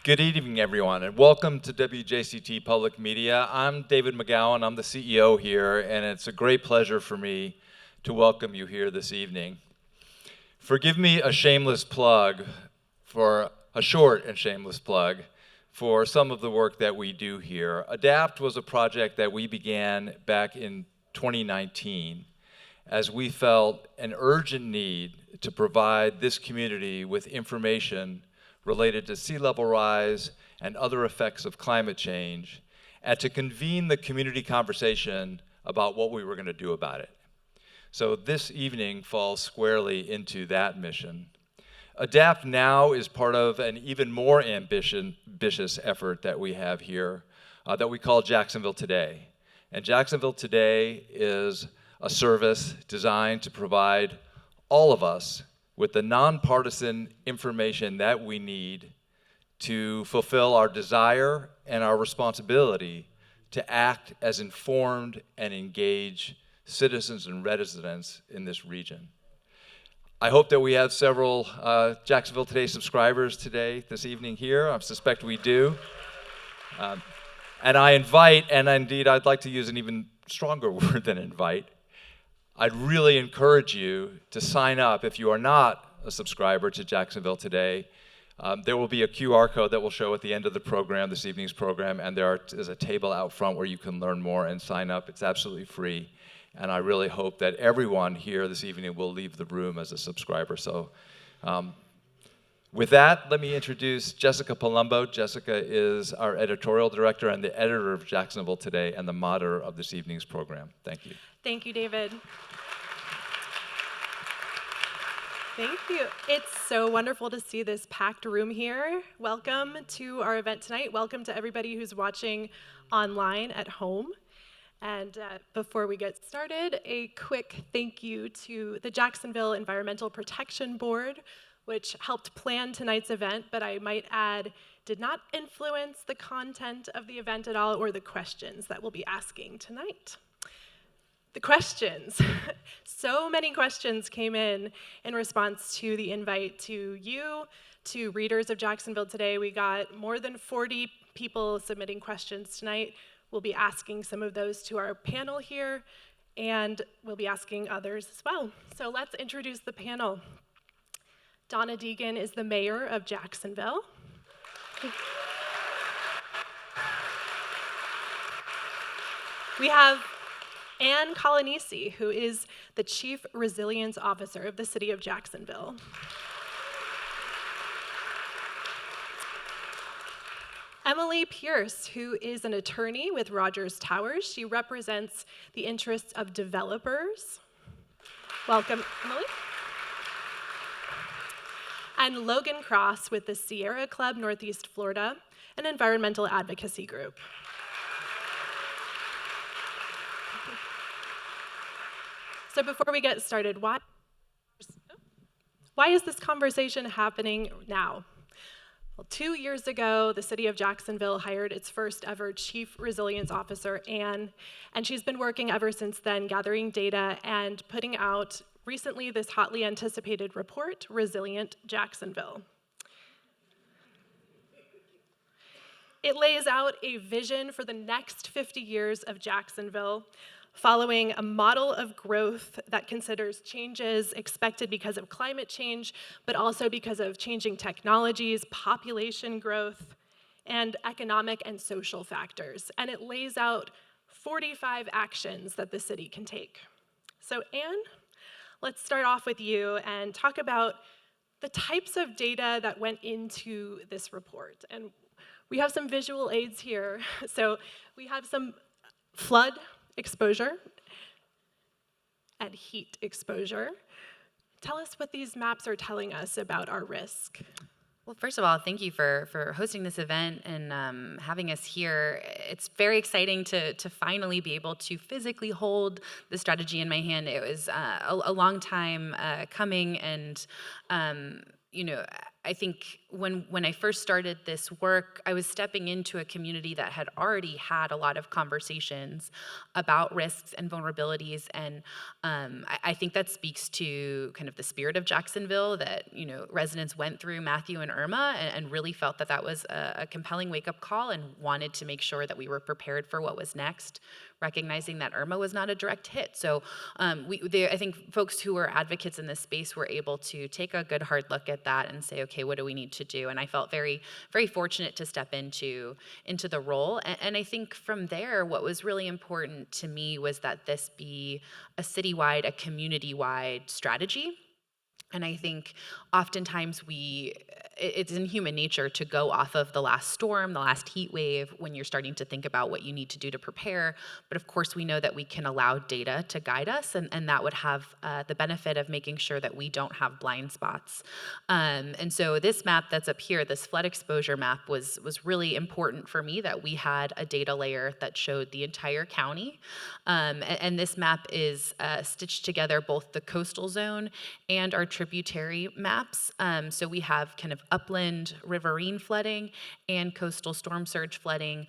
Good evening, everyone, and welcome to WJCT Public Media. I'm David McGowan. I'm the CEO here, and it's a great pleasure for me to welcome you here this evening. Forgive me a shameless plug for a short and shameless plug for some of the work that we do here. ADAPT was a project that we began back in 2019 as we felt an urgent need to provide this community with information related to sea level rise and other effects of climate change, and to convene the community conversation about what we were going to do about it. So this evening falls squarely into that mission. ADAPT now is part of an even more ambitious effort that we have here that we call Jacksonville Today. And Jacksonville Today is a service designed to provide all of us with the nonpartisan information that we need to fulfill our desire and our responsibility to act as informed and engaged citizens and residents in this region. I hope that we have several Jacksonville Today subscribers this evening here. I suspect we do. And I invite, and indeed I'd like to use an even stronger word than invite, I'd really encourage you to sign up if you are not a subscriber to Jacksonville Today. There will be a QR code that will show at the end of the program, this evening's program, and is a table out front where you can learn more and sign up. It's absolutely free. And I really hope that everyone here this evening will leave the room as a subscriber. So with that, let me introduce Jessica Palombo. Jessica is our editorial director and the editor of Jacksonville Today and the moderator of this evening's program. Thank you. Thank you, David. Thank you. It's so wonderful to see this packed room here. Welcome to our event tonight. Welcome to everybody who's watching online at home. And before we get started, a quick thank you to the Jacksonville Environmental Protection Board, which helped plan tonight's event, but I might add, did not influence the content of the event at all or the questions that we'll be asking tonight. The questions. So many questions came in response to the invite to you, to readers of Jacksonville Today. We got more than 40 people submitting questions tonight. We'll be asking some of those to our panel here, and we'll be asking others as well. So let's introduce the panel. Donna Deegan is the mayor of Jacksonville. We have Anne Coglianese, who is the Chief Resilience Officer of the City of Jacksonville. Emily Pierce, who is an attorney with Rogers Towers. She represents the interests of developers. Welcome, Emily. And Logan Cross with the Sierra Club Northeast Florida, an environmental advocacy group. So before we get started, why is this conversation happening now? Well, 2 years ago, the city of Jacksonville hired its first ever Chief Resilience Officer, Anne, and she's been working ever since then, gathering data and putting out recently this hotly anticipated report, Resilient Jacksonville. It lays out a vision for the next 50 years of Jacksonville, following a model of growth that considers changes expected because of climate change, but also because of changing technologies, population growth, and economic and social factors. And it lays out 45 actions that the city can take. So Anne, let's start off with you and talk about the types of data that went into this report. And we have some visual aids here. So we have some flood exposure and heat exposure. Tell us what these maps are telling us about our risk. Well, first of all, thank you for hosting this event and having us here. It's very exciting to finally be able to physically hold the strategy in my hand. It was a long time coming, and I think when I first started this work, I was stepping into a community that had already had a lot of conversations about risks and vulnerabilities, and I think that speaks to kind of the spirit of Jacksonville, that residents went through Matthew and Irma and really felt that that was a compelling wake-up call and wanted to make sure that we were prepared for what was next, recognizing that Irma was not a direct hit. So I think folks who were advocates in this space were able to take a good hard look at that and say, okay, what do we need to do? And I felt very, very fortunate to step into the role. And I think from there, what was really important to me was that this be a citywide, a community-wide strategy. And I think oftentimes it's in human nature to go off of the last storm, the last heat wave, when you're starting to think about what you need to do to prepare. But of course, we know that we can allow data to guide us, and that would have the benefit of making sure that we don't have blind spots. And so this map that's up here, this flood exposure map, was really important for me, that we had a data layer that showed the entire county. And this map is stitched together both the coastal zone and our tributary maps. So we have kind of upland riverine flooding and coastal storm surge flooding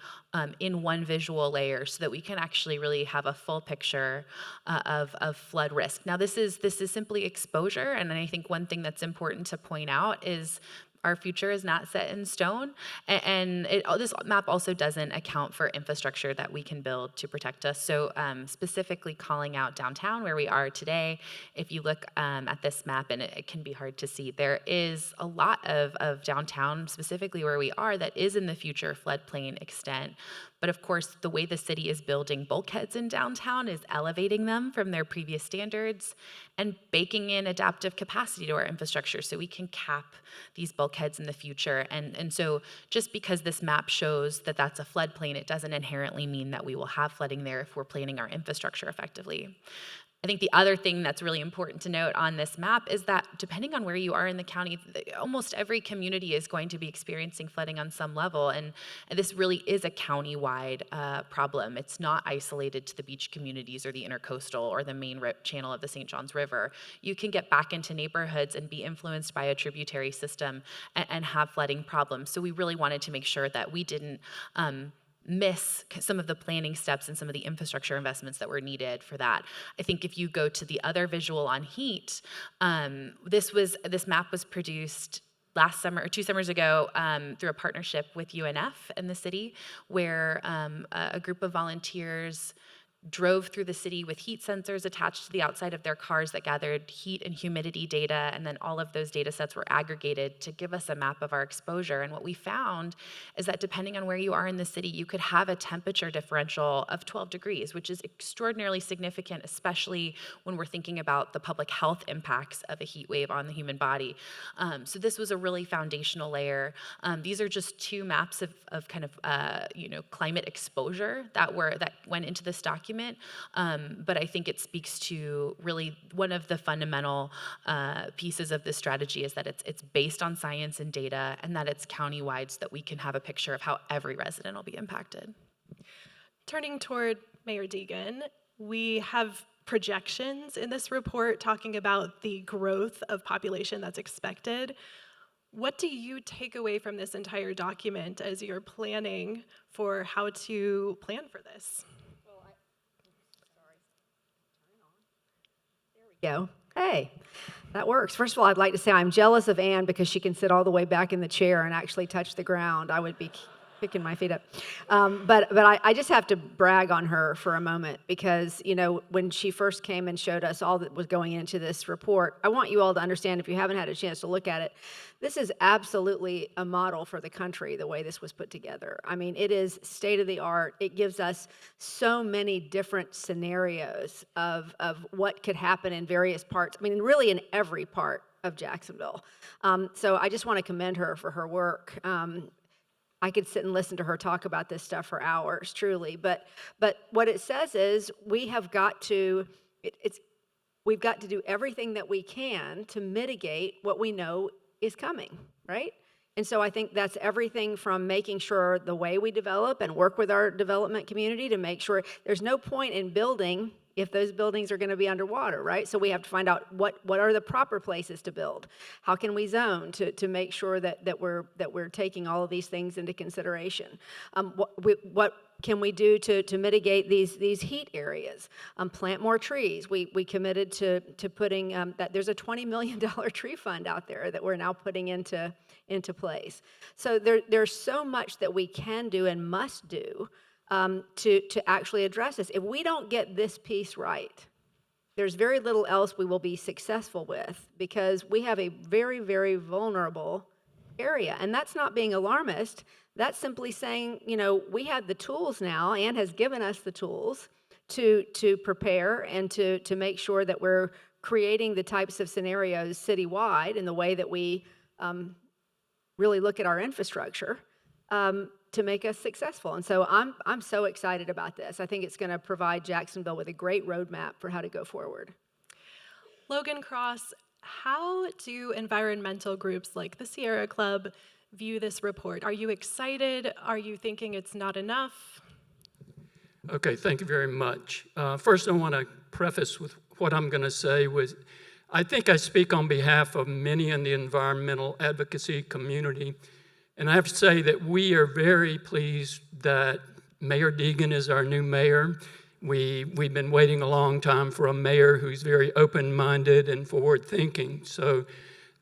in one visual layer, so that we can actually really have a full picture of flood risk. Now, this is simply exposure, and I think one thing that's important to point out is our future is not set in stone, and this map also doesn't account for infrastructure that we can build to protect us. So specifically calling out downtown, where we are today, if you look at this map, and it can be hard to see, there is a lot of downtown, specifically where we are, that is in the future floodplain extent. But of course, the way the city is building bulkheads in downtown is elevating them from their previous standards and baking in adaptive capacity to our infrastructure so we can cap these bulkheads in the future. And so just because this map shows that that's a floodplain, it doesn't inherently mean that we will have flooding there if we're planning our infrastructure effectively. I think the other thing that's really important to note on this map is that depending on where you are in the county, almost every community is going to be experiencing flooding on some level, and this really is a county-wide problem. It's not isolated to the beach communities or the intercoastal or the main channel of the St. Johns River. You can get back into neighborhoods and be influenced by a tributary system and have flooding problems. So we really wanted to make sure that we didn't miss some of the planning steps and some of the infrastructure investments that were needed for that. I think if you go to the other visual on heat, this map was produced last summer or 2 summers ago through a partnership with UNF and the city, where a group of volunteers drove through the city with heat sensors attached to the outside of their cars that gathered heat and humidity data, and then all of those data sets were aggregated to give us a map of our exposure. And what we found is that depending on where you are in the city, you could have a temperature differential of 12 degrees, which is extraordinarily significant, especially when we're thinking about the public health impacts of a heat wave on the human body. So this was a really foundational layer. These are just 2 maps of kind of climate exposure that went into this document. But I think it speaks to really one of the fundamental pieces of this strategy is that it's based on science and data, and that it's countywide, so that we can have a picture of how every resident will be impacted. Turning toward Mayor Deegan, we have projections in this report talking about the growth of population that's expected. What do you take away from this entire document as you're planning for how to plan for this? Go. Hey, that works. First of all, I'd like to say I'm jealous of Anne because she can sit all the way back in the chair and actually touch the ground. I would be picking my feet up. But I just have to brag on her for a moment because, when she first came and showed us all that was going into this report, I want you all to understand, if you haven't had a chance to look at it, this is absolutely a model for the country, the way this was put together. I mean, it is state of the art. It gives us so many different scenarios of what could happen in various parts. I mean, really in every part of Jacksonville. So I just want to commend her for her work. I could sit and listen to her talk about this stuff for hours, truly. But what it says is we've got to do everything that we can to mitigate what we know is coming, right? And so I think that's everything from making sure the way we develop and work with our development community to make sure there's no point in building if those buildings are going to be underwater, right? So we have to find out what are the proper places to build. How can we zone to make sure that we're taking all of these things into consideration? What can we do to mitigate these heat areas? Plant more trees. We committed to putting that. There's a $20 million tree fund out there that we're now putting into place. So there's so much that we can do and must do to actually address this. If we don't get this piece right, there's very little else we will be successful with, because we have a very, very vulnerable area. And that's not being alarmist. That's simply saying, we have the tools now. Anne has given us the tools to prepare and to make sure that we're creating the types of scenarios citywide in the way that we really look at our infrastructure to make us successful. And so I'm so excited about this. I think it's going to provide Jacksonville with a great roadmap for how to go forward. Logan Cross, how do environmental groups like the Sierra Club view this report? Are you excited? Are you thinking it's not enough? Okay, thank you very much. First, I want to preface with what I'm going to say was, I think I speak on behalf of many in the environmental advocacy community, and I have to say that we are very pleased that Mayor Deegan is our new mayor. We've been waiting a long time for a mayor who's very open-minded and forward-thinking, so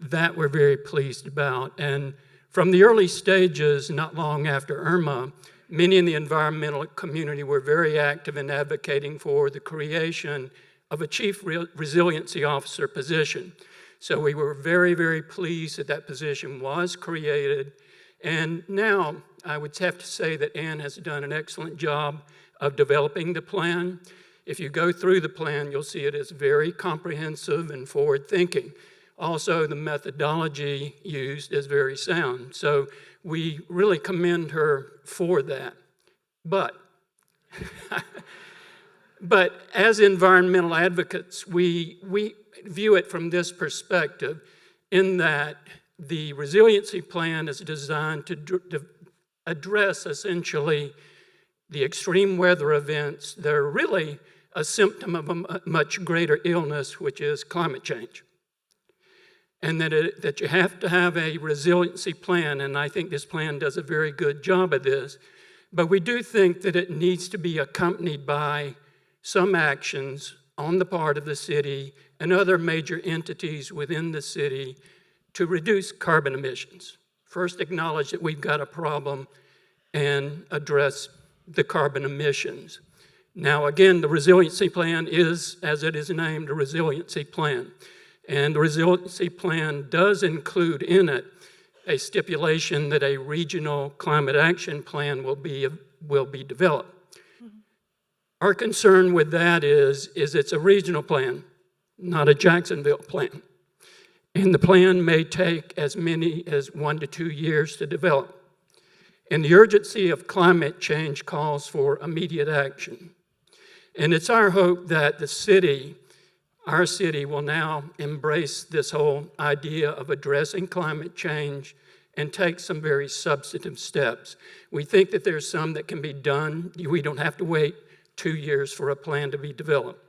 that we're very pleased about. And from the early stages, not long after Irma, many in the environmental community were very active in advocating for the creation of a chief resiliency officer position. So we were very, very pleased that that position was created. And now I would have to say that Anne has done an excellent job of developing the plan. If you go through the plan, you'll see it is very comprehensive and forward-thinking. Also, the methodology used is very sound. So we really commend her for that. But as environmental advocates, we view it from this perspective, in that the resiliency plan is designed to address essentially the extreme weather events that are really a symptom of a much greater illness, which is climate change. And that you have to have a resiliency plan, and I think this plan does a very good job of this, but we do think that it needs to be accompanied by some actions on the part of the city and other major entities within the city to reduce carbon emissions. First, acknowledge that we've got a problem and address the carbon emissions. Now, again, the resiliency plan is, as it is named, a resiliency plan. And the resiliency plan does include in it a stipulation that a regional climate action plan will be developed. Our concern with that is it's a regional plan, not a Jacksonville plan. And the plan may take as many as 1 to 2 years to develop. And the urgency of climate change calls for immediate action. And it's our hope that our city will now embrace this whole idea of addressing climate change and take some very substantive steps. We think that there's some that can be done. We don't have to wait 2 years for a plan to be developed.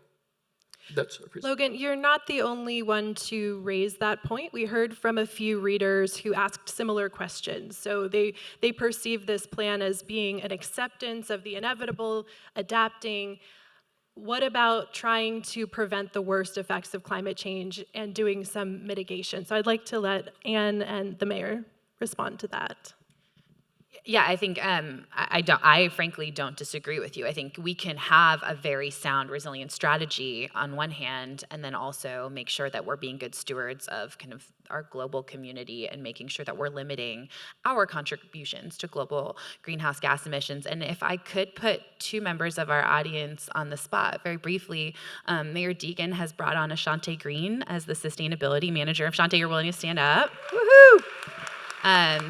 That's Logan, you're not the only one to raise that point. We heard from a few readers who asked similar questions. So they perceive this plan as being an acceptance of the inevitable, adapting. What about trying to prevent the worst effects of climate change and doing some mitigation? So I'd like to let Anne and the mayor respond to that. Yeah, I think I frankly don't disagree with you. I think we can have a very sound resilient strategy on one hand, and then also make sure that we're being good stewards of kind of our global community and making sure that we're limiting our contributions to global greenhouse gas emissions. And if I could put 2 members of our audience on the spot very briefly, Mayor Deegan has brought on Ashante Green as the sustainability manager. If Ashante, you're willing to stand up. Woohoo!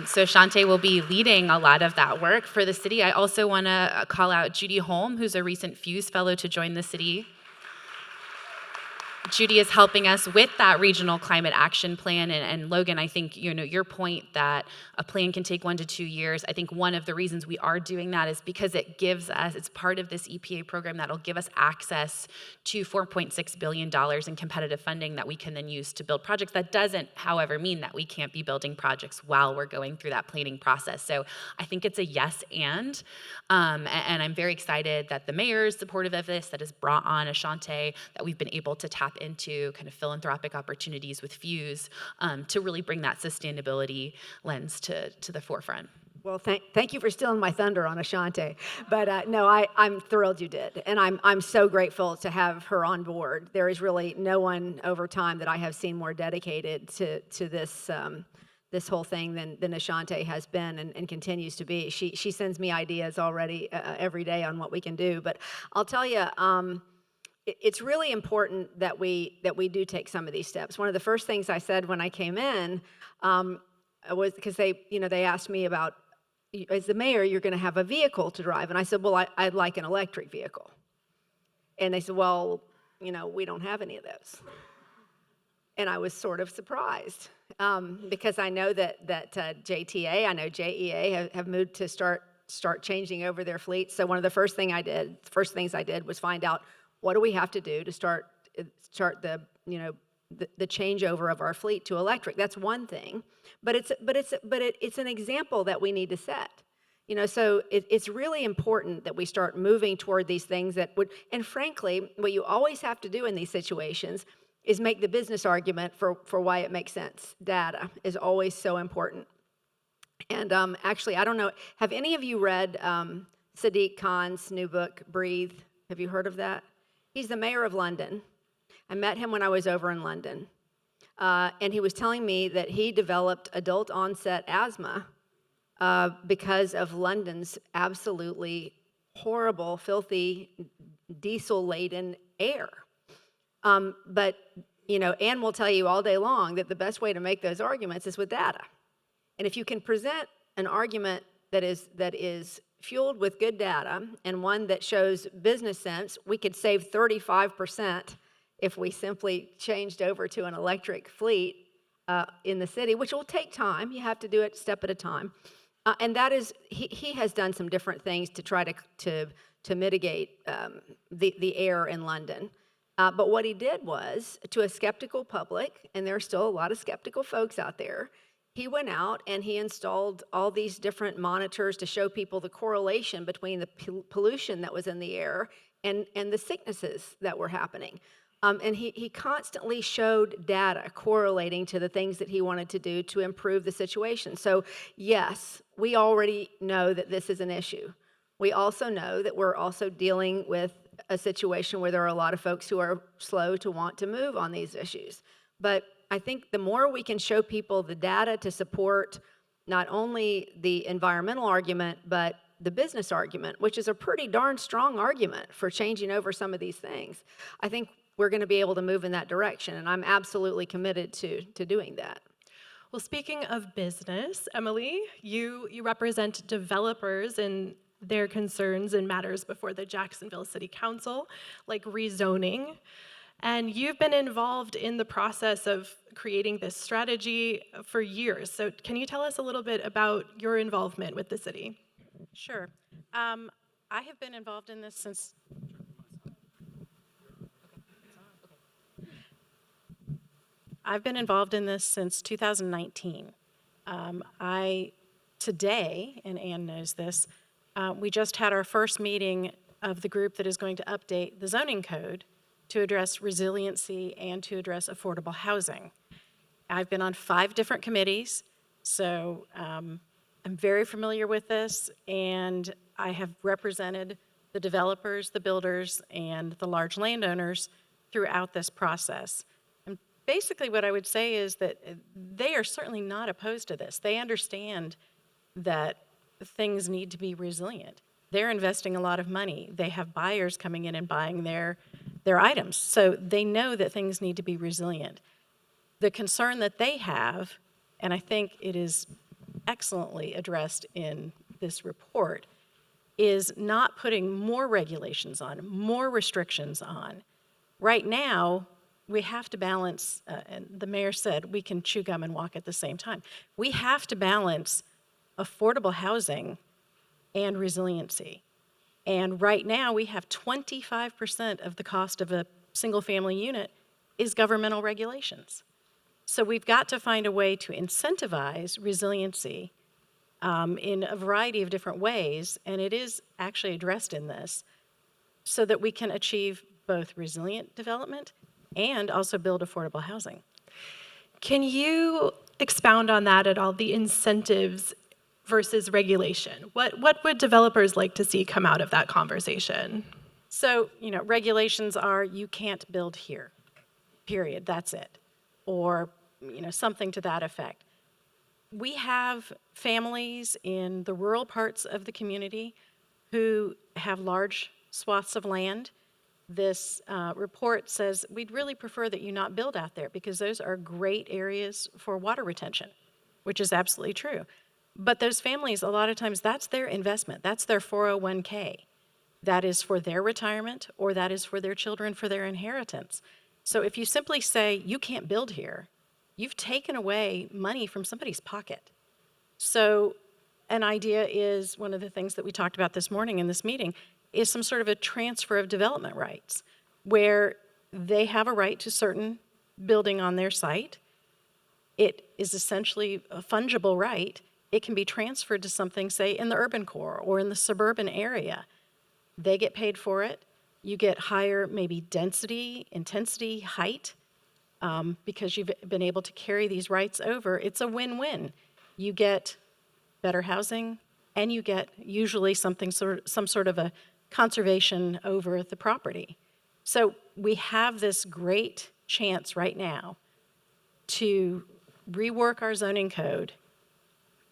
So Shante will be leading a lot of that work for the city. I also want to call out Judy Holm, who's a recent Fuse Fellow to join the city. Judy is helping us with that regional climate action plan. And Logan, I think, your point that a plan can take 1 to 2 years, I think one of the reasons we are doing that is because it gives us, it's part of this EPA program that'll give us access to $4.6 billion in competitive funding that we can then use to build projects. That doesn't, however, mean that we can't be building projects while we're going through that planning process. So I think it's a yes and I'm very excited that the mayor is supportive of this, that has brought on Ashante, that we've been able to tap into kind of philanthropic opportunities with Fuse to really bring that sustainability lens to the forefront. Well, thank you for stealing my thunder on Ashante. But no, I'm thrilled you did. And I'm so grateful to have her on board. There is really no one over time that I have seen more dedicated to this this whole thing than Ashante has been and continues to be. She sends me ideas already every day on what we can do. But I'll tell you, it's really important that we do take some of these steps. One of the first things I said when I came in was because they asked me about, as the mayor, you're going to have a vehicle to drive, and I said, well, I'd like an electric vehicle, and they said, well, we don't have any of those, and I was sort of surprised because I know that JTA, I know JEA have moved to start changing over their fleet. So one of the first things I did was find out, what do we have to do to start the changeover of our fleet to electric? That's one thing, but it's an example that we need to set. So it's really important that we start moving toward these things that would. And frankly, what you always have to do in these situations is make the business argument for why it makes sense. Data is always so important. And actually, I don't know. Have any of you read Sadiq Khan's new book, Breathe? Have you heard of that? He's the mayor of London. I met him when I was over in London. And he was telling me that he developed adult onset asthma because of London's absolutely horrible, filthy, diesel-laden air. But Anne will tell you all day long that the best way to make those arguments is with data. And if you can present an argument that is fueled with good data and one that shows business sense, we could save 35% if we simply changed over to an electric fleet in the city, which will take time. You have to do it step at a time. And that is, he has done some different things to try to mitigate the air in London. But what he did was, to a skeptical public, and there are still a lot of skeptical folks out there, he went out and he installed all these different monitors to show people the correlation between the pollution that was in the air and the sicknesses that were happening. And he constantly showed data correlating to the things that he wanted to do to improve the situation. So yes, we already know that this is an issue. We also know that we're also dealing with a situation where there are a lot of folks who are slow to want to move on these issues. But I think the more we can show people the data to support not only the environmental argument, but the business argument, which is a pretty darn strong argument for changing over some of these things, I think we're going to be able to move in that direction, and I'm absolutely committed to doing that. Well, speaking of business, Emily, you represent developers in their concerns and matters before the Jacksonville City Council, like rezoning. And you've been involved in the process of creating this strategy for years. So can you tell us a little bit about your involvement with the city? Sure. I have been involved in this since... I've been involved in this since 2019. Today, and Anne knows this, we just had our first meeting of the group that is going to update the zoning code to address resiliency and to address affordable housing. I've been on 5 different committees, so I'm very familiar with this, and I have represented the developers, the builders, and the large landowners throughout this process. And basically what I would say is that they are certainly not opposed to this. They understand that things need to be resilient. They're investing a lot of money. They have buyers coming in and buying their items. So they know that things need to be resilient. The concern that they have, and I think it is excellently addressed in this report, is not putting more regulations on, more restrictions on. Right now, we have to balance, and the mayor said we can chew gum and walk at the same time. We have to balance affordable housing and resiliency. And right now, we have 25% of the cost of a single-family unit is governmental regulations. So we've got to find a way to incentivize resiliency in a variety of different ways, and it is actually addressed in this, so that we can achieve both resilient development and also build affordable housing. Can you expound on that at all, the incentives versus regulation? What would developers like to see come out of that conversation? So, regulations are you can't build here, period, that's it. Or, something to that effect. We have families in the rural parts of the community who have large swaths of land. This report says we'd really prefer that you not build out there because those are great areas for water retention, which is absolutely true. But those families, a lot of times, that's their investment. That's their 401k. That is for their retirement, or that is for their children for their inheritance. So if you simply say, you can't build here, you've taken away money from somebody's pocket. So an idea is, one of the things that we talked about this morning in this meeting, is some sort of a transfer of development rights, where they have a right to certain building on their site. It is essentially a fungible right. It can be transferred to something, say, in the urban core or in the suburban area. They get paid for it. You get higher, maybe density, intensity, height, because you've been able to carry these rights over. It's a win-win. You get better housing, and you get usually some sort of a conservation over the property. So we have this great chance right now to rework our zoning code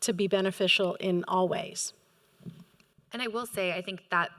to be beneficial in all ways. And I will say, I think that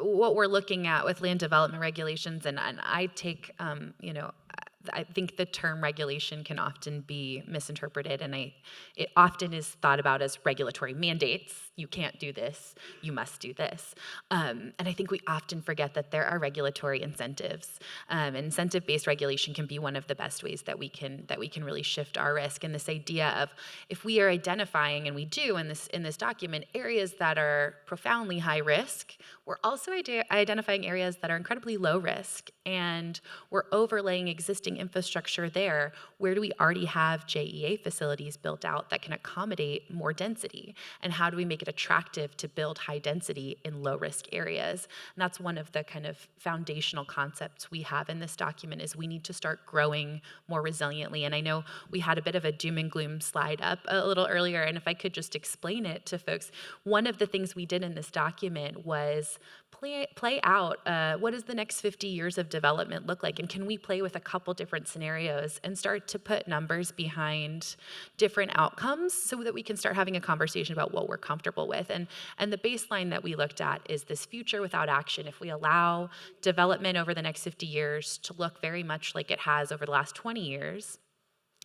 what we're looking at with land development regulations, and I take, I think the term regulation can often be misinterpreted, and it often is thought about as regulatory mandates. You can't do this, you must do this. And I think we often forget that there are regulatory incentives. Incentive-based regulation can be one of the best ways that we can really shift our risk. And this idea of, if we are identifying, and we do in this document, areas that are profoundly high risk, we're also identifying areas that are incredibly low risk, and we're overlaying existing infrastructure there. Where do we already have JEA facilities built out that can accommodate more density? And how do we make it attractive to build high density in low risk areas? And that's one of the kind of foundational concepts we have in this document, is we need to start growing more resiliently. And I know we had a bit of a doom and gloom slide up a little earlier, and if I could just explain it to folks, one of the things we did in this document was play out what does the next 50 years of development look like, and can we play with a couple different scenarios and start to put numbers behind different outcomes so that we can start having a conversation about what we're comfortable with. And the baseline that we looked at is this future without action. If we allow development over the next 50 years to look very much like it has over the last 20 years,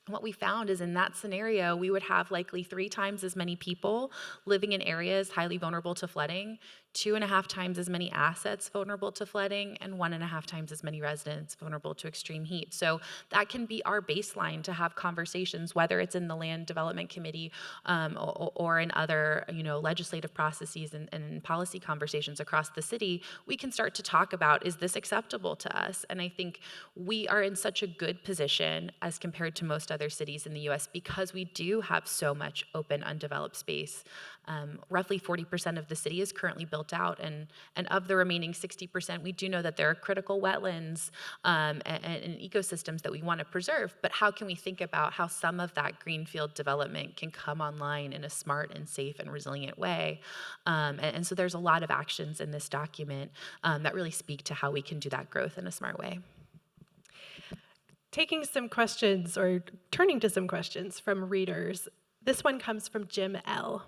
what we found is, in that scenario, we would have likely 3 times as many people living in areas highly vulnerable to flooding, 2.5 times as many assets vulnerable to flooding, and 1.5 times as many residents vulnerable to extreme heat. So that can be our baseline to have conversations, whether it's in the Land Development Committee or in other legislative processes and policy conversations across the city. We can start to talk about, is this acceptable to us? And I think we are in such a good position as compared to most other cities in the US, because we do have so much open, undeveloped space. Roughly 40% of the city is currently built out, and of the remaining 60%, we do know that there are critical wetlands and ecosystems that we want to preserve, but how can we think about how some of that greenfield development can come online in a smart and safe and resilient way? And so there's a lot of actions in this document that really speak to how we can do that growth in a smart way. Taking some questions, or turning to some questions from readers. This one comes from Jim L.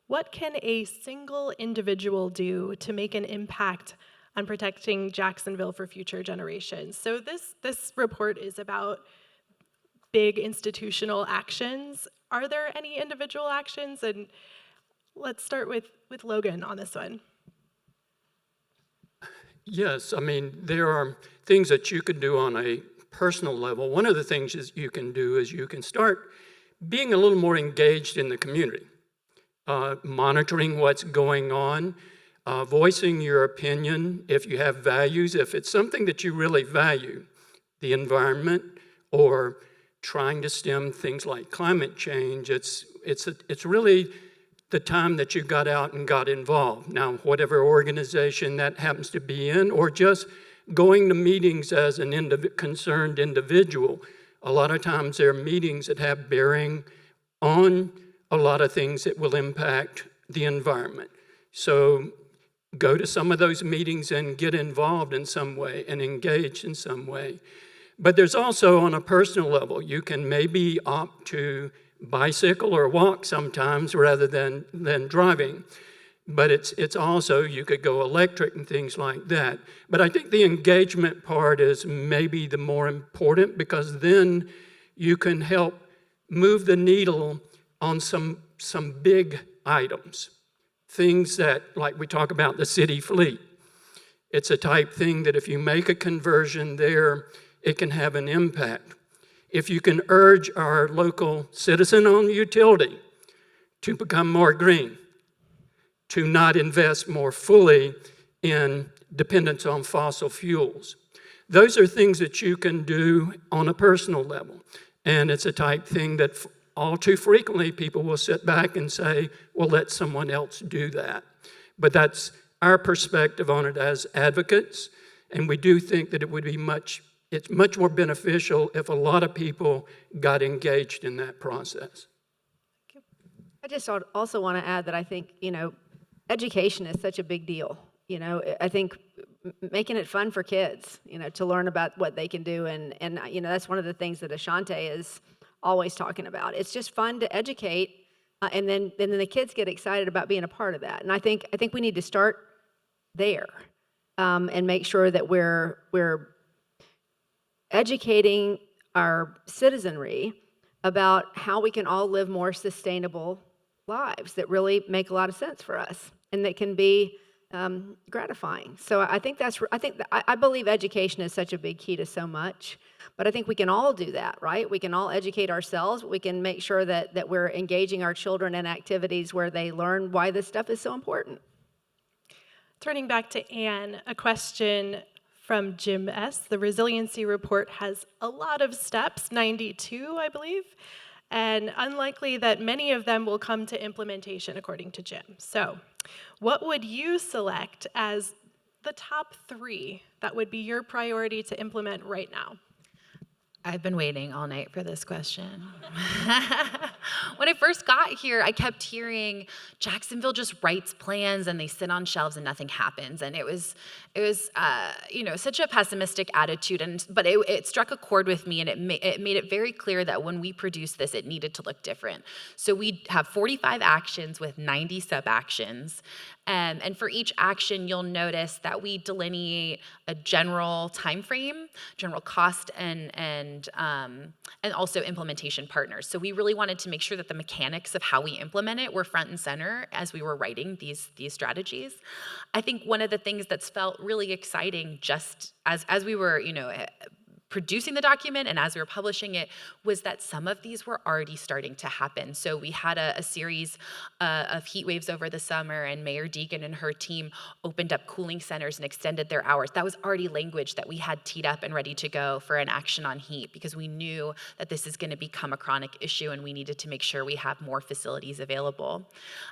What can a single individual do to make an impact on protecting Jacksonville for future generations? So this report is about big institutional actions. Are there any individual actions? And let's start with Logan on this one. Yes, I mean, there are things that you could do on a personal level, one of the things is you can do is you can start being a little more engaged in the community, monitoring what's going on, voicing your opinion if you have values, if it's something that you really value, the environment, or trying to stem things like climate change. It's really the time that you got out and got involved. Now, whatever organization that happens to be in, or just going to meetings as an concerned individual. A lot of times there are meetings that have bearing on a lot of things that will impact the environment. So go to some of those meetings and get involved in some way and engage in some way. But there's also on a personal level, you can maybe opt to bicycle or walk sometimes rather than driving. But it's also, you could go electric and things like that. But I think the engagement part is maybe the more important, because then you can help move the needle on some big items. Things that, like we talk about the city fleet. It's a type thing that if you make a conversion there, it can have an impact. If you can urge our local citizen-owned utility to become more green, to not invest more fully in dependence on fossil fuels. Those are things that you can do on a personal level. And it's a type thing that all too frequently people will sit back and say, well, let someone else do that. But that's our perspective on it as advocates. And we do think that it would be it's much more beneficial if a lot of people got engaged in that process. I just also want to add that I think, education is such a big deal. I think making it fun for kids, to learn about what they can do. And that's one of the things that Ashante is always talking about. It's just fun to educate, and then the kids get excited about being a part of that. And I think we need to start there, and make sure that we're educating our citizenry about how we can all live more sustainable lives that really make a lot of sense for us and that can be gratifying. So I believe education is such a big key to so much, but I think we can all do that, right? We can all educate ourselves. We can make sure that we're engaging our children in activities where they learn why this stuff is so important. Turning back to Anne, a question from Jim S. The resiliency report has a lot of steps, 92, I believe, and unlikely that many of them will come to implementation, according to Jim. So, what would you select as the top 3 that would be your priority to implement right now? I've been waiting all night for this question. When I first got here, I kept hearing Jacksonville just writes plans and they sit on shelves and nothing happens. And it was such a pessimistic attitude. But it struck a chord with me, and it made it very clear that when we produced this, it needed to look different. So we have 45 actions with 90 sub-actions. And for each action, you'll notice that we delineate a general time frame, general cost, and also implementation partners. So we really wanted to make sure that the mechanics of how we implement it were front and center as we were writing these strategies. I think one of the things that's felt really exciting, just as we were, producing the document and as we were publishing it, was that some of these were already starting to happen. So we had a series of heat waves over the summer, and Mayor Deegan and her team opened up cooling centers and extended their hours. That was already language that we had teed up and ready to go for an action on heat, because we knew that this is going to become a chronic issue and we needed to make sure we have more facilities available.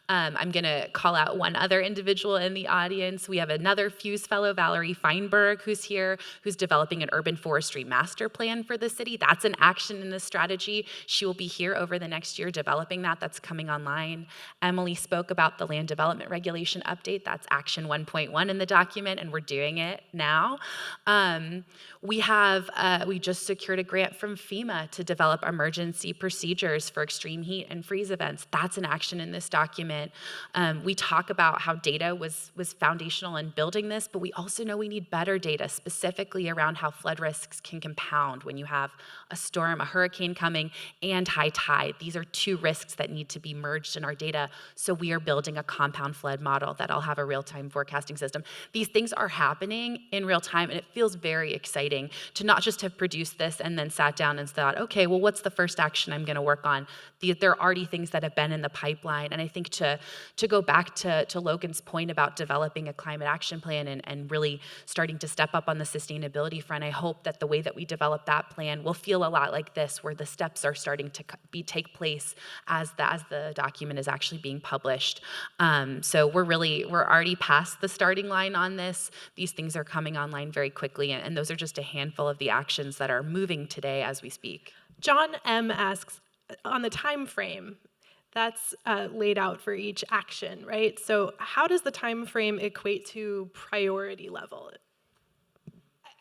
I'm going to call out one other individual in the audience. We have another Fuse Fellow, Valerie Feinberg, who's here, who's developing an urban forestry master plan for the city. That's an action in the strategy. She will be here over the next year developing that. That's coming online. Emily spoke about the land development regulation update. That's action 1.1 in the document, and we're doing it now. We just secured a grant from FEMA to develop emergency procedures for extreme heat and freeze events. That's an action in this document. We talk about how data was foundational in building this, but we also know we need better data, specifically around how flood risks can can compound when you have a storm, a hurricane coming, and high tide. These are two risks that need to be merged in our data. So we are building a compound flood model that'll have a real-time forecasting system. These things are happening in real time, and it feels very exciting to not just have produced this and then sat down and thought, okay, well, what's the first action I'm going to work on? There are already things that have been in the pipeline. And I think to go back to Logan's point about developing a climate action plan and really starting to step up on the sustainability front, I hope that the way that we develop that plan will feel a lot like this, where the steps are starting to take place as the document is actually being published. So we're already past the starting line on this. These things are coming online very quickly, and those are just a handful of the actions that are moving today as we speak. John M. asks, on the time frame that's laid out for each action, right? So how does the time frame equate to priority level?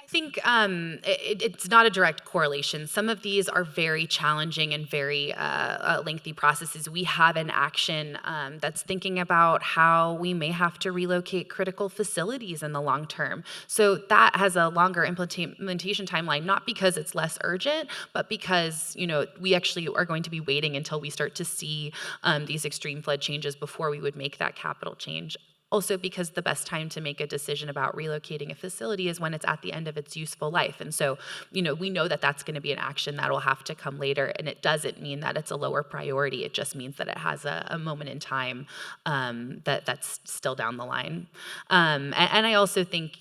I think it's not a direct correlation. Some of these are very challenging and very lengthy processes. We have an action that's thinking about how we may have to relocate critical facilities in the long term. So that has a longer implementation timeline, not because it's less urgent, but because we actually are going to be waiting until we start to see these extreme flood changes before we would make that capital change. Also because the best time to make a decision about relocating a facility is when it's at the end of its useful life. And so, we know that that's going to be an action that will have to come later. And it doesn't mean that it's a lower priority. It just means that it has a moment in time that's still down the line. And I also think,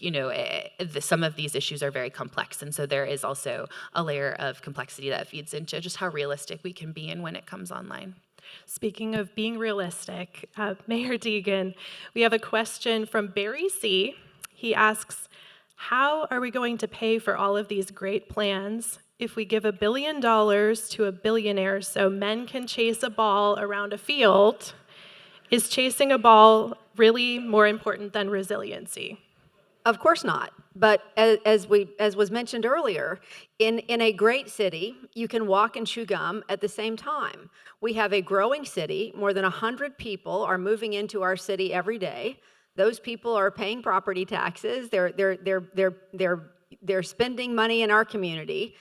some of these issues are very complex. And so there is also a layer of complexity that feeds into just how realistic we can be and when it comes online. Speaking of being realistic, Mayor Deegan, we have a question from Barry C. He asks, how are we going to pay for all of these great plans if we give $1 billion to a billionaire so men can chase a ball around a field? Is chasing a ball really more important than resiliency? Of course not. But as was mentioned earlier, in a great city, you can walk and chew gum at the same time. We have a growing city. More than 100 people are moving into our city every day. Those people are paying property taxes. They're spending money in our community.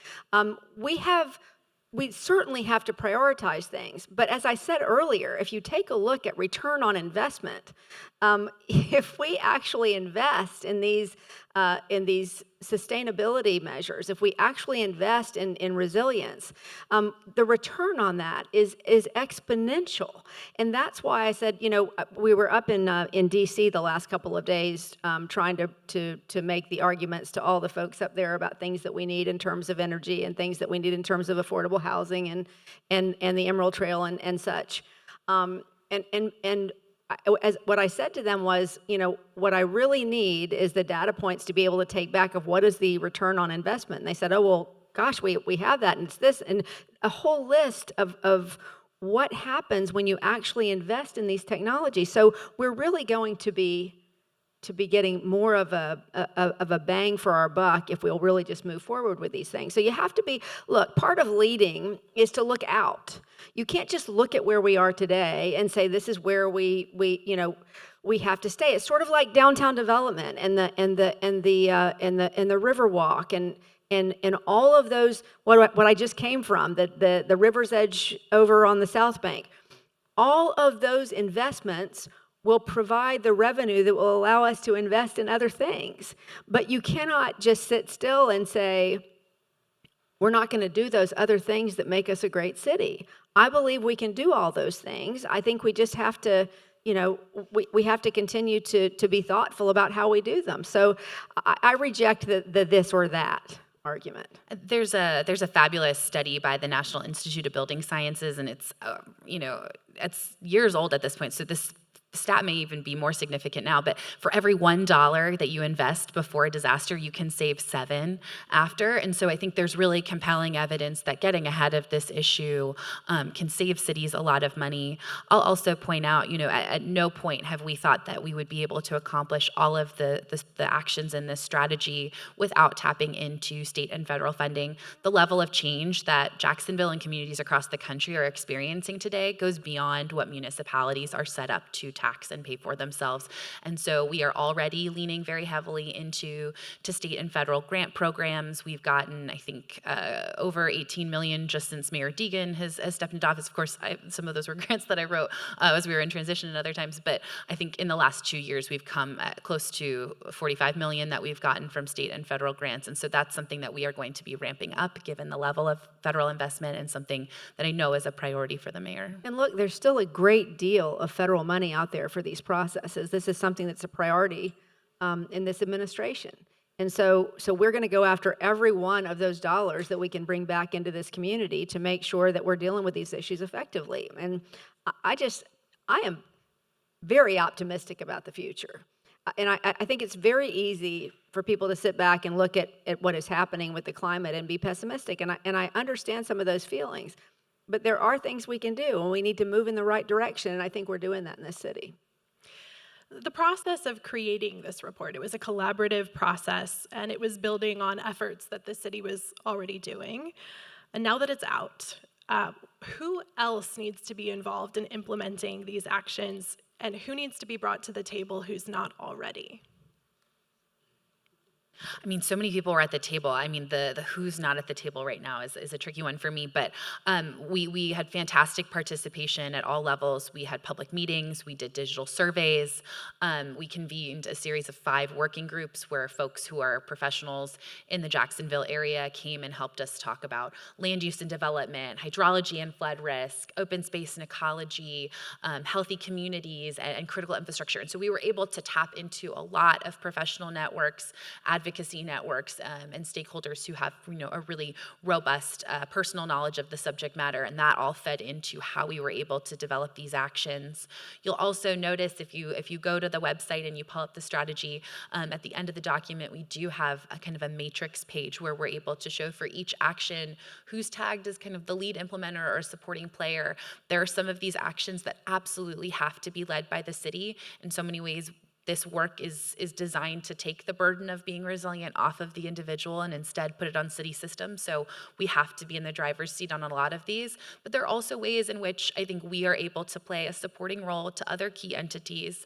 We certainly have to prioritize things. But as I said earlier, if you take a look at return on investment, if we actually invest in these sustainability measures, if we actually invest in resilience, the return on that is exponential. And that's why I said, we were up in DC the last couple of days trying to make the arguments to all the folks up there about things that we need in terms of energy and things that we need in terms of affordable housing and the Emerald Trail and such. What I said to them was, what I really need is the data points to be able to take back of what is the return on investment. And they said, oh, well, gosh, we have that, and it's this, and a whole list of what happens when you actually invest in these technologies. So we're really going to be getting more of a bang for our buck if we'll really just move forward with these things. So you have to look, part of leading is to look out. You can't just look at where we are today and say this is where we have to stay. It's sort of like downtown development and the Riverwalk and all of those what I just came from, the River's Edge over on the South Bank. All of those investments will provide the revenue that will allow us to invest in other things. But you cannot just sit still and say, we're not going to do those other things that make us a great city. I believe we can do all those things. I think we just have to, we have to continue to be thoughtful about how we do them. So I reject the this or that argument. There's a fabulous study by the National Institute of Building Sciences, and it's it's years old at this point. So this stat may even be more significant now, but for every $1 that you invest before a disaster, you can save 7 after. And so I think there's really compelling evidence that getting ahead of this issue can save cities a lot of money. I'll also point out, at no point have we thought that we would be able to accomplish all of the actions in this strategy without tapping into state and federal funding. The level of change that Jacksonville and communities across the country are experiencing today goes beyond what municipalities are set up to tax and pay for themselves. And so we are already leaning very heavily into state and federal grant programs. We've gotten, I think, over 18 million just since Mayor Deegan has stepped into office. Of course, some of those were grants that I wrote as we were in transition and other times, but I think in the last 2 years we've come close to 45 million that we've gotten from state and federal grants. And so that's something that we are going to be ramping up given the level of federal investment, and something that I know is a priority for the mayor. And look, there's still a great deal of federal money out there for these processes. This is something that's a priority in this administration. And so we're going to go after every one of those dollars that we can bring back into this community to make sure that we're dealing with these issues effectively. And I am very optimistic about the future. And I think it's very easy for people to sit back and look at what is happening with the climate and be pessimistic. And I understand some of those feelings. But there are things we can do, and we need to move in the right direction, and I think we're doing that in this city. The process of creating this report, it was a collaborative process, and it was building on efforts that the city was already doing. And now that it's out, who else needs to be involved in implementing these actions, and who needs to be brought to the table who's not already? I mean, so many people were at the table. I mean, the who's not at the table right now is a tricky one for me, but we had fantastic participation at all levels. We had public meetings, we did digital surveys, we convened a series of 5 working groups where folks who are professionals in the Jacksonville area came and helped us talk about land use and development, hydrology and flood risk, open space and ecology, healthy communities, and critical infrastructure. And so we were able to tap into a lot of professional networks, advocacy networks, and stakeholders who have, a really robust personal knowledge of the subject matter, and that all fed into how we were able to develop these actions. You'll also notice if you go to the website and you pull up the strategy, at the end of the document, we do have a kind of a matrix page where we're able to show for each action who's tagged as kind of the lead implementer or supporting player. There are some of these actions that absolutely have to be led by the city. In so many ways, this work is designed to take the burden of being resilient off of the individual and instead put it on city systems. So we have to be in the driver's seat on a lot of these. But there are also ways in which I think we are able to play a supporting role to other key entities.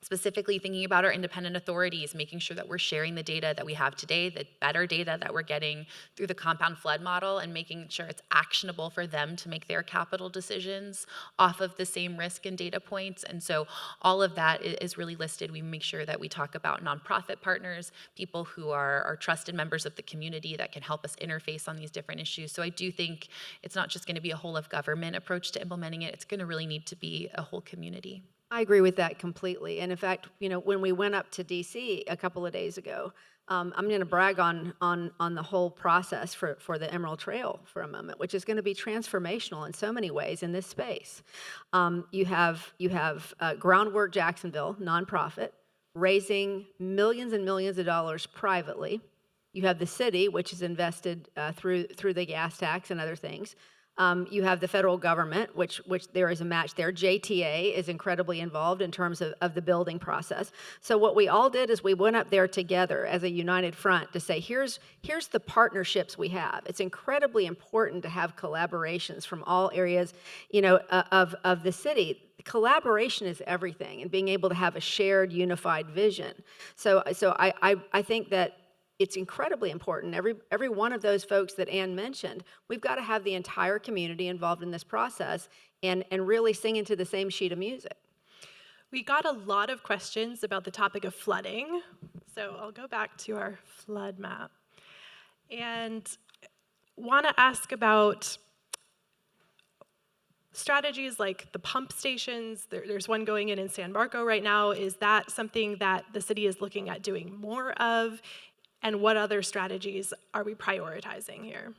Specifically thinking about our independent authorities, making sure that we're sharing the data that we have today, the better data that we're getting through the compound flood model, and making sure it's actionable for them to make their capital decisions off of the same risk and data points. And so all of that is really listed. We make sure that we talk about nonprofit partners, people who are trusted members of the community that can help us interface on these different issues. So I do think it's not just going to be a whole of government approach to implementing it, it's going to really need to be a whole community. I agree with that completely. And in fact, when we went up to DC a couple of days ago, I'm going to brag on the whole process for the Emerald Trail for a moment, which is going to be transformational in so many ways in this space. You have Groundwork Jacksonville, nonprofit, raising millions and millions of dollars privately. You have the city, which is invested through the gas tax and other things. You have the federal government, which there is a match there. JTA is incredibly involved in terms of the building process. So what we all did is we went up there together as a united front to say, here's the partnerships we have. It's incredibly important to have collaborations from all areas, of the city. Collaboration is everything, and being able to have a shared, unified vision. So I think that it's incredibly important. Every one of those folks that Anne mentioned, we've got to have the entire community involved in this process and really singing to the same sheet of music. We got a lot of questions about the topic of flooding. So I'll go back to our flood map and want to ask about strategies like the pump stations. There's one going in San Marco right now. Is that something that the city is looking at doing more of? And what other strategies are we prioritizing here?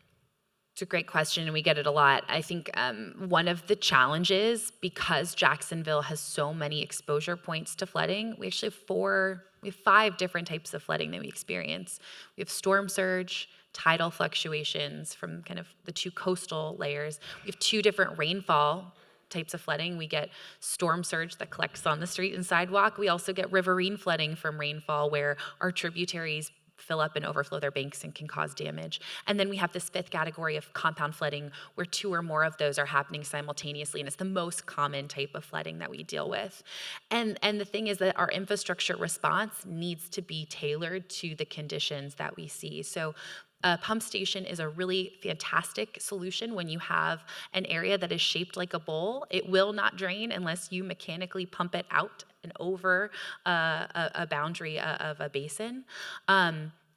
It's a great question, and we get it a lot. I think one of the challenges, because Jacksonville has so many exposure points to flooding, we actually have 5 different types of flooding that we experience. We have storm surge, tidal fluctuations from kind of the 2 coastal layers. We have 2 different rainfall types of flooding. We get storm surge that collects on the street and sidewalk. We also get riverine flooding from rainfall where our tributaries fill up and overflow their banks and can cause damage. And then we have this fifth category of compound flooding, where 2 or more of those are happening simultaneously, and it's the most common type of flooding that we deal with. And the thing is that our infrastructure response needs to be tailored to the conditions that we see. So a pump station is a really fantastic solution when you have an area that is shaped like a bowl. It will not drain unless you mechanically pump it out and over a boundary of a basin.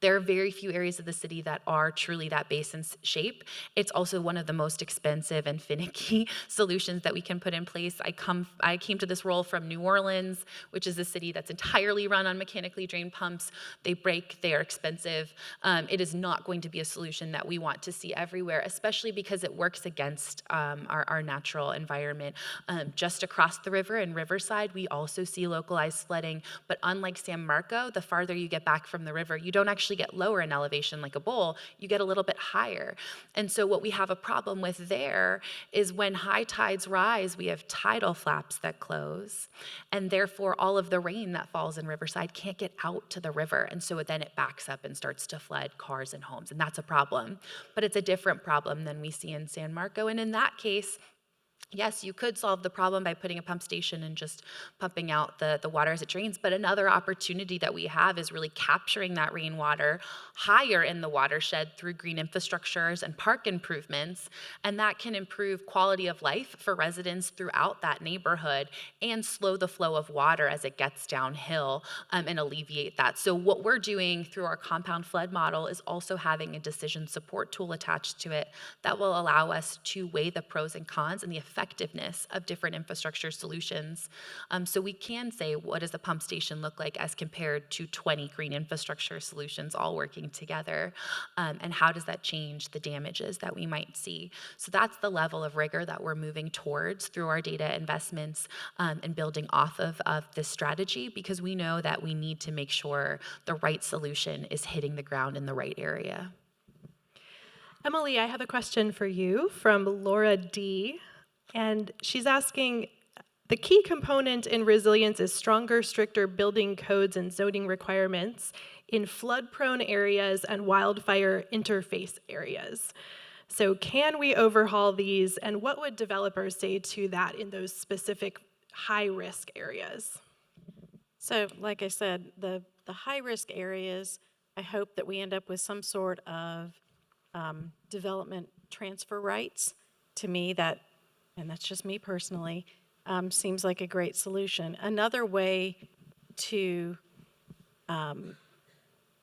There are very few areas of the city that are truly that basin's shape. It's also one of the most expensive and finicky solutions that we can put in place. I came to this role from New Orleans, which is a city that's entirely run on mechanically drained pumps. They break, they are expensive. It is not going to be a solution that we want to see everywhere, especially because it works against our natural environment. Just across the river in Riverside, we also see localized flooding, but unlike San Marco, the farther you get back from the river, you don't actually get lower in elevation like a bowl, you get a little bit higher. And so what we have a problem with there is when high tides rise, we have tidal flaps that close, and therefore all of the rain that falls in Riverside can't get out to the river. And so then it backs up and starts to flood cars and homes, and that's a problem. But it's a different problem than we see in San Marco. And in that case, yes, you could solve the problem by putting a pump station and just pumping out the water as it drains, but another opportunity that we have is really capturing that rainwater higher in the watershed through green infrastructures and park improvements, and that can improve quality of life for residents throughout that neighborhood and slow the flow of water as it gets downhill and alleviate that. So what we're doing through our compound flood model is also having a decision support tool attached to it that will allow us to weigh the pros and cons and the effectiveness of different infrastructure solutions. So we can say, what does a pump station look like as compared to 20 green infrastructure solutions all working together? And how does that change the damages that we might see? So that's the level of rigor that we're moving towards through our data investments and building off of this strategy, because we know that we need to make sure the right solution is hitting the ground in the right area. Emily, I have a question for you from Laura D. And she's asking, the key component in resilience is stronger, stricter building codes and zoning requirements in flood-prone areas and wildfire interface areas. So can we overhaul these, and what would developers say to that in those specific high-risk areas? So, like I said, the high-risk areas, I hope that we end up with some sort of development transfer rights. To me, that, and that's just me personally, seems like a great solution. Another way to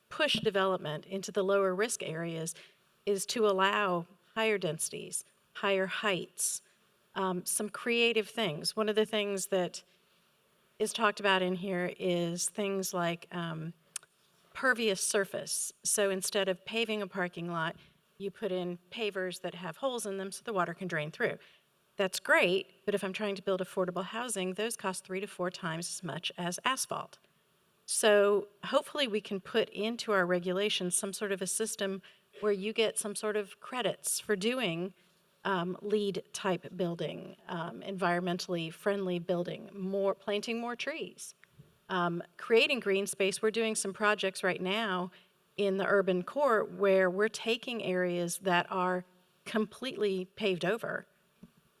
push development into the lower risk areas is to allow higher densities, higher heights, some creative things. One of the things that is talked about in here is things like pervious surface. So instead of paving a parking lot, you put in pavers that have holes in them so the water can drain through. That's great, but if I'm trying to build affordable housing, those cost 3 to 4 times as much as asphalt. So hopefully we can put into our regulations some sort of a system where you get some sort of credits for doing LEED type building, environmentally friendly building, planting more trees, creating green space. We're doing some projects right now in the urban core where we're taking areas that are completely paved over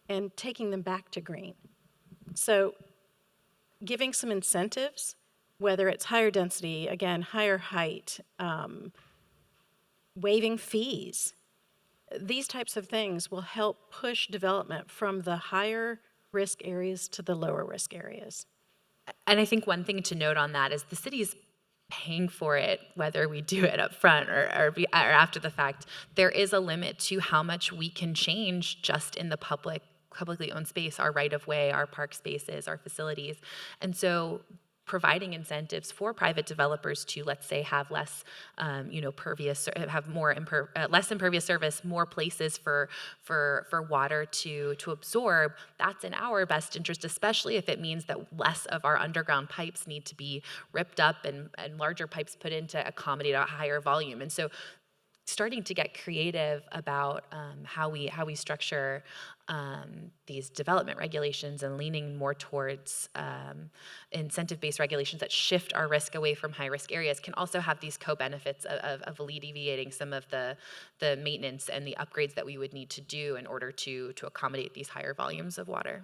and taking them back to green. So giving some incentives, whether it's higher density, again, higher height, waiving fees, these types of things will help push development from the higher risk areas to the lower risk areas. And I think one thing to note on that is the city's paying for it, whether we do it up front or after the fact. There is a limit to how much we can change just in the publicly owned space, our right-of-way, our park spaces, our facilities. And so providing incentives for private developers to, let's say, have less, have more less impervious surface, more places for water to absorb. That's in our best interest, especially if it means that less of our underground pipes need to be ripped up and larger pipes put in to accommodate a higher volume. And so starting to get creative about how we structure these development regulations and leaning more towards incentive-based regulations that shift our risk away from high-risk areas can also have these co-benefits of alleviating some of the maintenance and the upgrades that we would need to do in order to accommodate these higher volumes of water.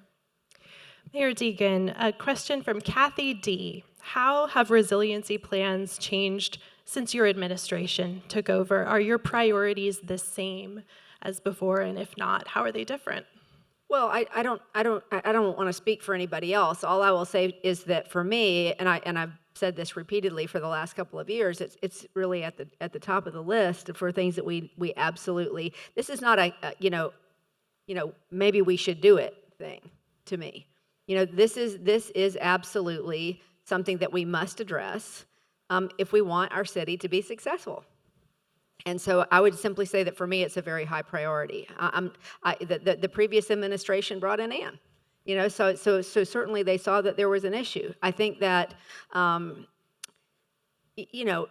Mayor Deegan, a question from Kathy D. How have resiliency plans changed since your administration took over? Are your priorities the same as before, and if not, how are they different? Well, I don't want to speak for anybody else. All I will say is that for me, and I've said this repeatedly for the last couple of years, it's really at the top of the list for things that we absolutely. This is not a maybe we should do it thing to me. This is absolutely something that we must address if we want our city to be successful. And so I would simply say that for me, it's a very high priority. The previous administration brought in Anne, so certainly they saw that there was an issue. I think that,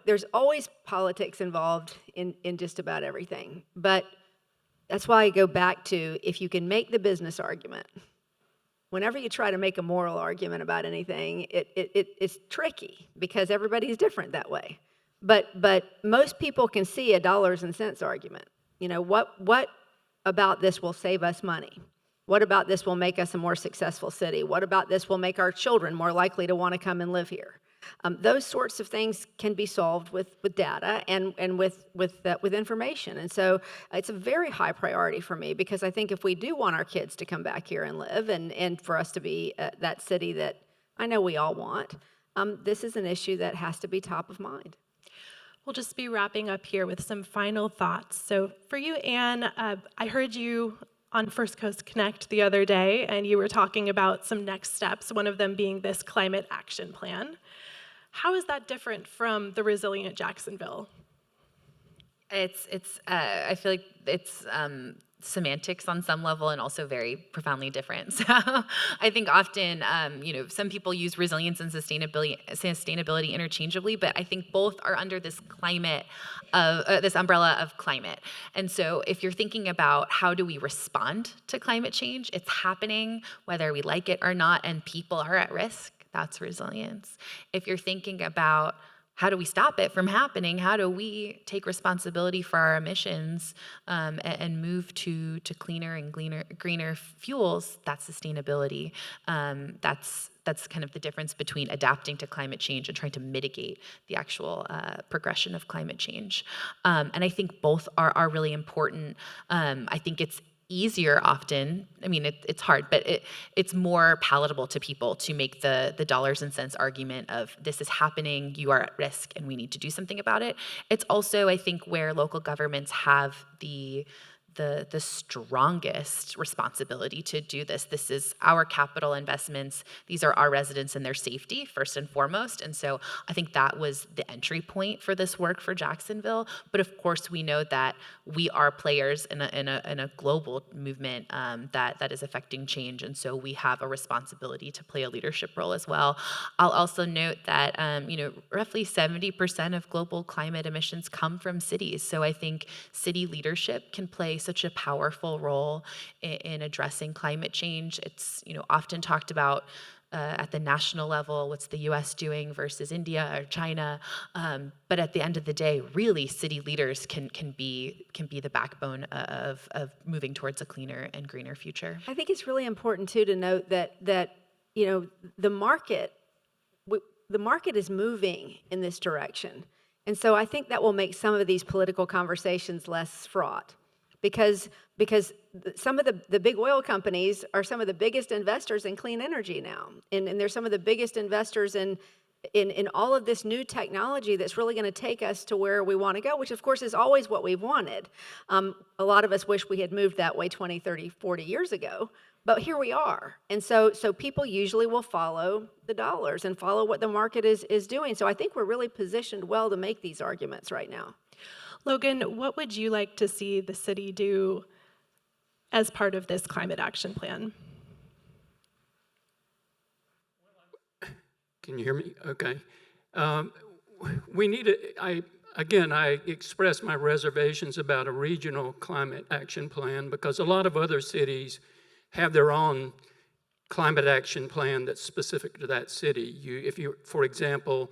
there's always politics involved in just about everything. But that's why I go back to, if you can make the business argument, whenever you try to make a moral argument about anything, it's tricky because everybody's different that way. But most people can see a dollars and cents argument. What about this will save us money? What about this will make us a more successful city? What about this will make our children more likely to want to come and live here? Those sorts of things can be solved with data and with information. And so it's a very high priority for me, because I think if we do want our kids to come back here and live and for us to be that city that I know we all want, this is an issue that has to be top of mind. We'll just be wrapping up here with some final thoughts. So for you, Anne, I heard you on First Coast Connect the other day, and you were talking about some next steps, one of them being this climate action plan. How is that different from the Resilient Jacksonville? I feel like it's semantics on some level and also very profoundly different. So I think often, some people use resilience and sustainability interchangeably, but I think both are under this this umbrella of climate. And so if you're thinking about how do we respond to climate change, it's happening whether we like it or not, and people are at risk. That's resilience. If you're thinking about how do we stop it from happening? How do we take responsibility for our emissions and move to cleaner and greener fuels? That's sustainability. That's kind of the difference between adapting to climate change and trying to mitigate the actual progression of climate change. And I think both are really important. I think it's easier often. I mean, it's hard, but it's more palatable to people to make the dollars and cents argument of this is happening, you are at risk, and we need to do something about it. It's also, I think, where local governments have the strongest responsibility to do this. This is our capital investments. These are our residents and their safety, first and foremost. And so I think that was the entry point for this work for Jacksonville. But of course, we know that we are players in a global movement that is affecting change. And so we have a responsibility to play a leadership role as well. I'll also note that, roughly 70% of global climate emissions come from cities. So I think city leadership can play such a powerful role in addressing climate change. It's often talked about at the national level, what's the U.S. doing versus India or China? But at the end of the day, really, city leaders can be the backbone of moving towards a cleaner and greener future. I think it's really important too to note that the market is moving in this direction, and so I think that will make some of these political conversations less fraught. Because some of the big oil companies are some of the biggest investors in clean energy now, and they're some of the biggest investors in all of this new technology that's really going to take us to where we want to go, which of course is always what we've wanted. A lot of us wish we had moved that way 20, 30, 40 years ago, but here we are. And so people usually will follow the dollars and follow what the market is doing. So I think we're really positioned well to make these arguments right now. Logan, what would you like to see the city do as part of this climate action plan? Can you hear me? Okay. We need again, I expressed my reservations about a regional climate action plan because a lot of other cities have their own climate action plan that's specific to that city. For example,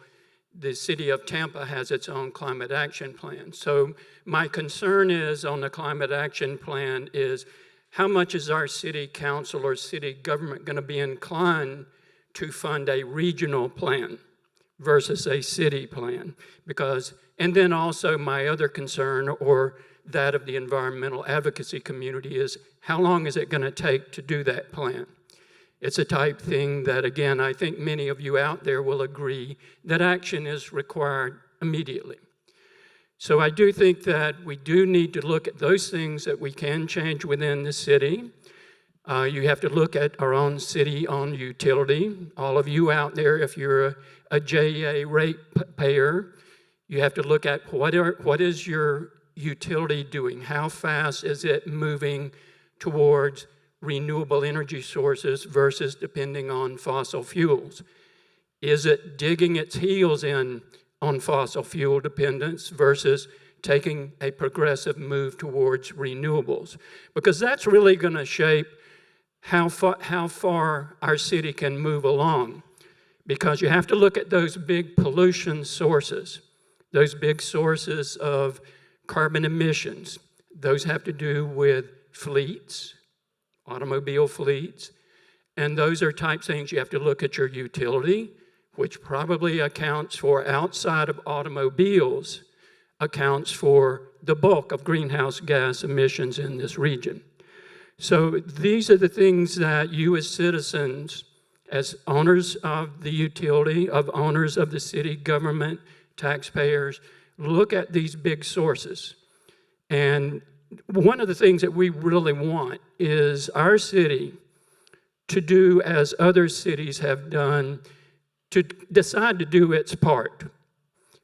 the city of Tampa has its own climate action plan. So my concern is on the climate action plan is how much is our city council or city government going to be inclined to fund a regional plan versus a city plan? And then also my other concern, or that of the environmental advocacy community, is how long is it going to take to do that plan? It's a type thing that, again, I think many of you out there will agree that action is required immediately. So I do think that we do need to look at those things that we can change within the city. You have to look at our own city-owned utility. All of you out there, if you're a JEA rate payer, you have to look at what is your utility doing? How fast is it moving towards renewable energy sources versus depending on fossil fuels? Is it digging its heels in on fossil fuel dependence versus taking a progressive move towards renewables? Because that's really going to shape how far our city can move along. Because you have to look at those big pollution sources, those big sources of carbon emissions. Those have to do with fleets, automobile fleets, and those are type things. You have to look at your utility, which probably accounts for, outside of automobiles, accounts for the bulk of greenhouse gas emissions in this region. So these are the things that you as citizens, as owners of the utility, of owners of the city government, taxpayers, look at these big sources. And one of the things that we really want is our city to do as other cities have done, to decide to do its part.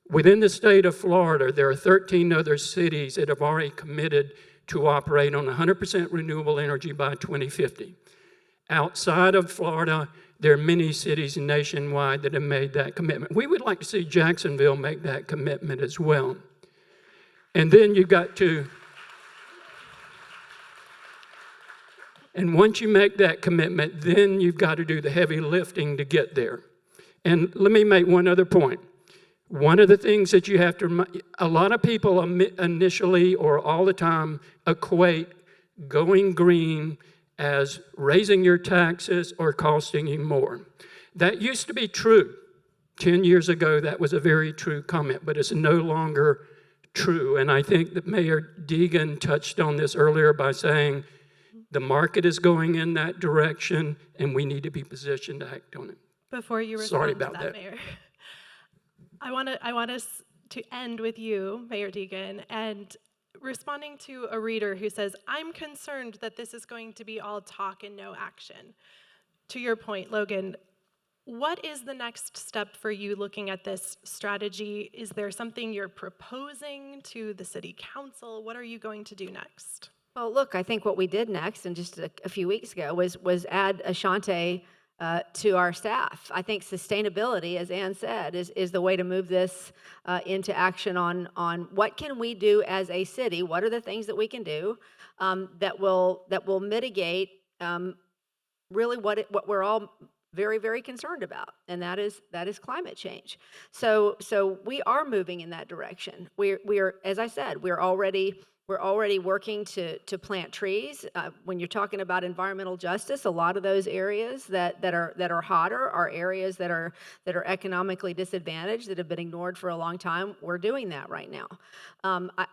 Within the state of Florida, there are 13 other cities that have already committed to operate on 100% renewable energy by 2050. Outside of Florida, there are many cities nationwide that have made that commitment. We would like to see Jacksonville make that commitment as well. And then you've got to, and once you make that commitment, then you've got to do the heavy lifting to get there. And let me make one other point. One of the things that you have to, a lot of people initially or all the time equate going green as raising your taxes or costing you more. That used to be true. 10 years ago, that was a very true comment, but it's no longer true. And I think that Mayor Deegan touched on this earlier by saying the market is going in that direction and we need to be positioned to act on it. Before you respond to that, Mayor, I want us to end with you, Mayor Deegan, and responding to a reader who says, I'm concerned that this is going to be all talk and no action. To your point, Logan, what is the next step for you looking at this strategy? Is there something you're proposing to the city council? What are you going to do next? Well, look, I think what we did next, and just a few weeks ago, was add Ashante to our staff. I think sustainability, as Anne said, is the way to move this into action on what can we do as a city. What are the things that we can do that will mitigate really what we're all very, very concerned about, and that is climate change. So we are moving in that direction. We are, as I said, we're already working to plant trees. When you're talking about environmental justice, a lot of those areas that are hotter are areas that are economically disadvantaged, that have been ignored for a long time. We're doing that right now.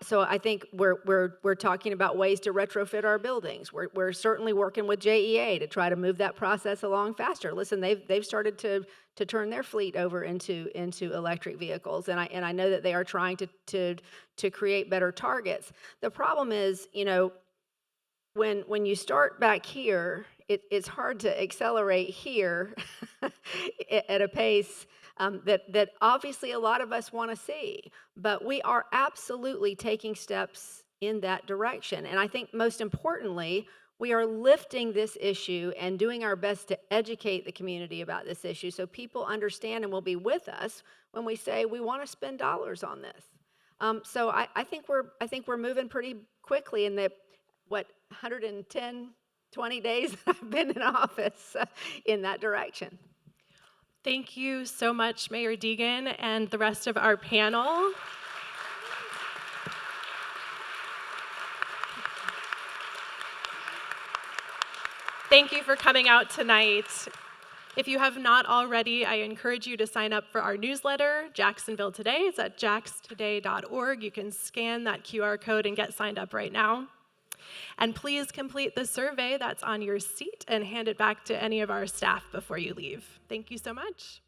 So I think we're talking about ways to retrofit our buildings. We're certainly working with JEA to try to move that process along faster. Listen, they've started to turn their fleet over into electric vehicles, and I know that they are trying to create better targets. The problem is, when you start back here, it's hard to accelerate here at a pace that obviously a lot of us want to see. But we are absolutely taking steps in that direction, and I think most importantly, we are lifting this issue and doing our best to educate the community about this issue so people understand and will be with us when we say we want to spend dollars on this. So I think we're moving pretty quickly in the 110, 20 days that I've been in office in that direction. Thank you so much, Mayor Deegan, and the rest of our panel. Thank you for coming out tonight. If you have not already, I encourage you to sign up for our newsletter, Jacksonville Today. It's at jaxtoday.org. You can scan that QR code and get signed up right now. And please complete the survey that's on your seat and hand it back to any of our staff before you leave. Thank you so much.